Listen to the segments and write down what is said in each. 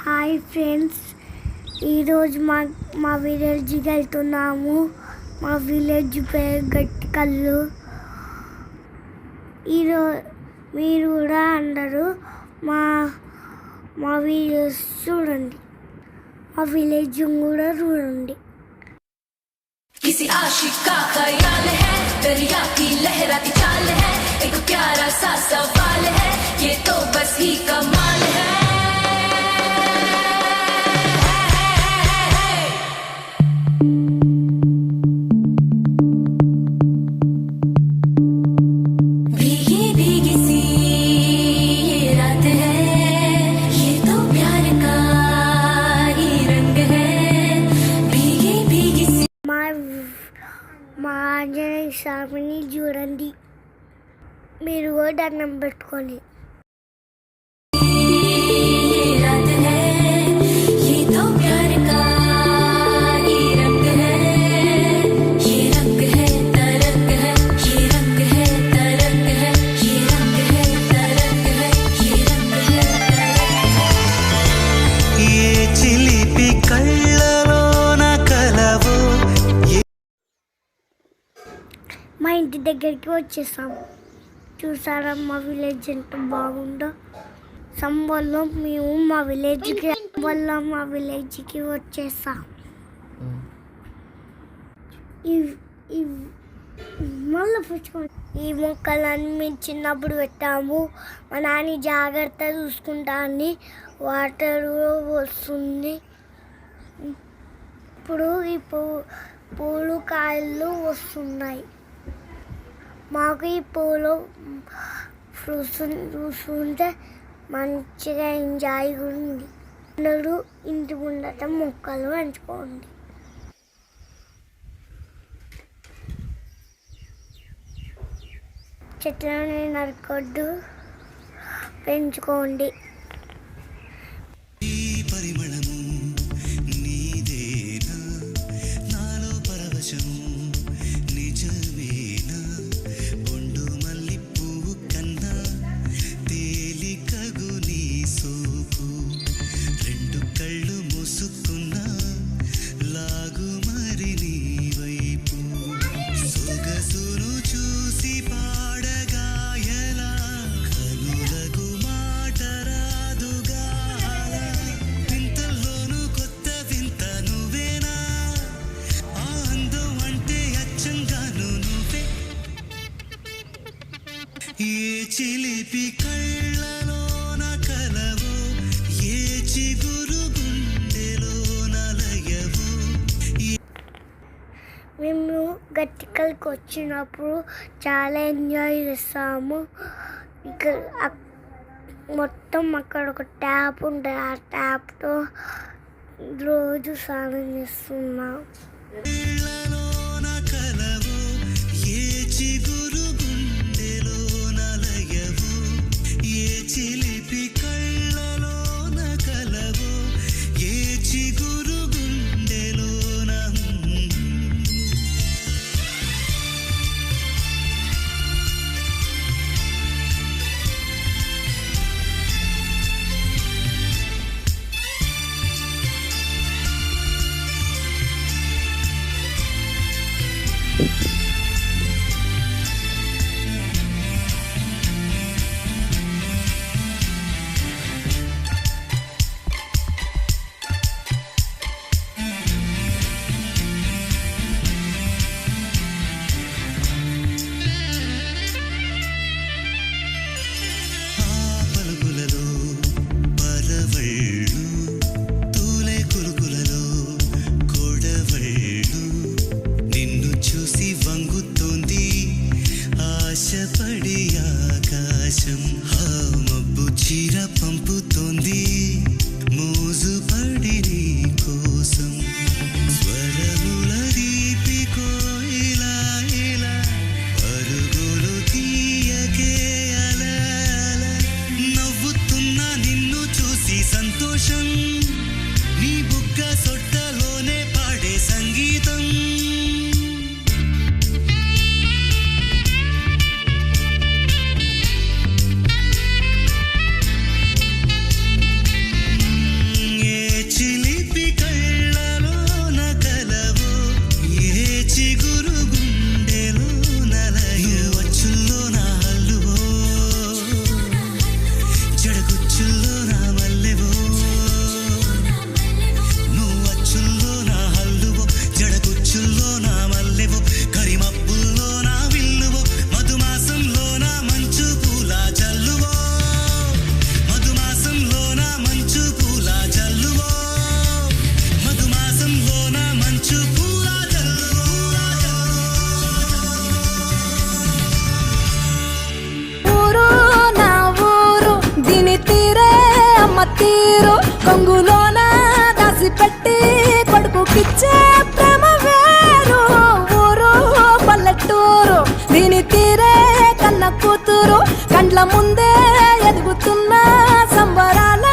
Hi friends, ఈరోజు మా విలేజ్కి వెళ్తున్నాము. మా విలేజ్ పేరు గట్టికల్లు. ఈరోజు మీరు కూడా అందరూ మా వీడియోస్ చూడండి, మా విలేజ్ కూడా చూడండి. किसी आशिक का ख्याल है, दरिया की लहराती चाल है, एक प्यारा सा सवाल है, ये तो बस ही कमाल है. भीगी भीगी सी ये रात है, ये तो प्यार का ही रंग है. भीगी भीगी सी మా ఆంజనేయ స్వామిని చూడండి, మీరు కూడా దండం పెట్టుకొని. रात है, ये तो प्यार का ही रंग है. ये रंग है तरंग है, ये रंग है तरंग है, ये रंग है तरंग है, ये रंग है तरंग है. ये चिलिपि कళ్ళలోన కలవు. మా ఇంటి దగ్గరికి వచ్చేసాం. చూసారా మా విలేజ్ ఎంత బాగుందో. సంబల్లో మేము మా విలేజ్కి వచ్చేసాం. మళ్ళీ పుచ్చుకోండి. ఈ మొక్కలన్నీ మేము చిన్నప్పుడు పెట్టాము. మా నాన్న జాగ్రత్త చూసుకుంటా అని వాటర్ వస్తుంది. ఇప్పుడు ఈ పూలు కాయలు వస్తున్నాయి. మాకు ఈ పూలు ఫ్రూట్స్ చూస్తుంటే మంచిగా ఎంజాయ్గా ఉంది. అందరూ ఇంటి ముందట మొక్కలు పెంచుకోండి. చెట్లని నరకొద్దు, పెంచుకోండి. ఈ పరిమళము నీదేనా, నాలో పరవశము నిజమేనా. బొండు మల్లి పువ్వు కన్నా తేలికగు నీ సోకు. రెండు కళ్ళు మూసుకున్నా లాగు మరి నీ వైపు. సొగసును చూసి పాడగా ఎలా, కనులకు మాట రాదుగా అలా. వింతల్లోనూ కొత్త వింత నువ్వేనా, ఆ అందం అంటే అచ్చంగాను నువ్వే. ఏ చిలిపి కళ్ళలోన కలవో, ఏ చిగురు గుండెలోన లయవో. మేము గట్టికల్కి వచ్చినప్పుడు చాలా ఎంజాయ్ చేస్తాము. మొత్తం అక్కడ ఒక ట్యాప్ ఉంటుంది. ఆ ట్యాప్తో రోజు స్నానం చేస్తున్నాం. కళ్ళలోన కలవో, ఏ చిగురు గుండెలోన లయవో. ఏ చిలిపి కళ్ళలోన కలవో, ఏ చిగురు గుండెలోన. ఆ పలుకులలో పరవళ్ళు, తూలే కులుకులలో కొడవళ్ళు. నిన్ను చూసి వంగుతోంది ఆశపడి ఆకాశం. ఆ మబ్బు చీర పంపుతోంది మోజుపడి నీ కోసం. స్వరముల దీపికో ఇలా ఇలా, పరుగులు తీయకే అలా అలా. నవ్వుతున్నా నిన్ను చూసి సంతోషం, నీ బుగ్గ సొట్టలోనే పాడే సంగీతం. తీరు కొంగులోన దాసి పెట్టి కొడుకుకిచ్చే ప్రేమ వేరు ఊరు పల్లెటూరు దీని తీరే కన్న కూతురు కండ్ల ముందే ఎదుగుతున్న సంబరాల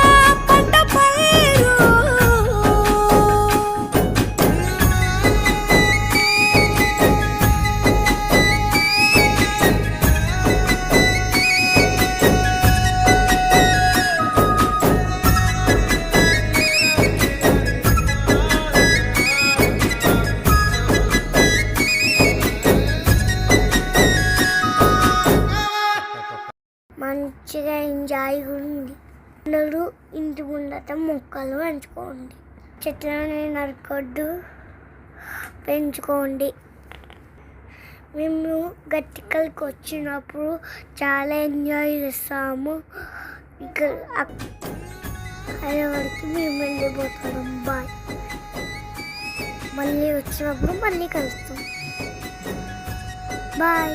పంట పైరు మంచిగా ఎంజాయ్గా ఉంది. అందరూ ఇంటి ముందట మొక్కలు పెంచుకోండి, చెట్లను నరకొద్దు, పెంచుకోండి. మేము గట్టికల్కి వచ్చినప్పుడు చాలా ఎంజాయ్ చేస్తాము. ఇక్కడ వరకు మేము వెళ్ళిపోతున్నాం. బాయ్. మళ్ళీ వచ్చినప్పుడు మళ్ళీ కలుస్తాం. బాయ్.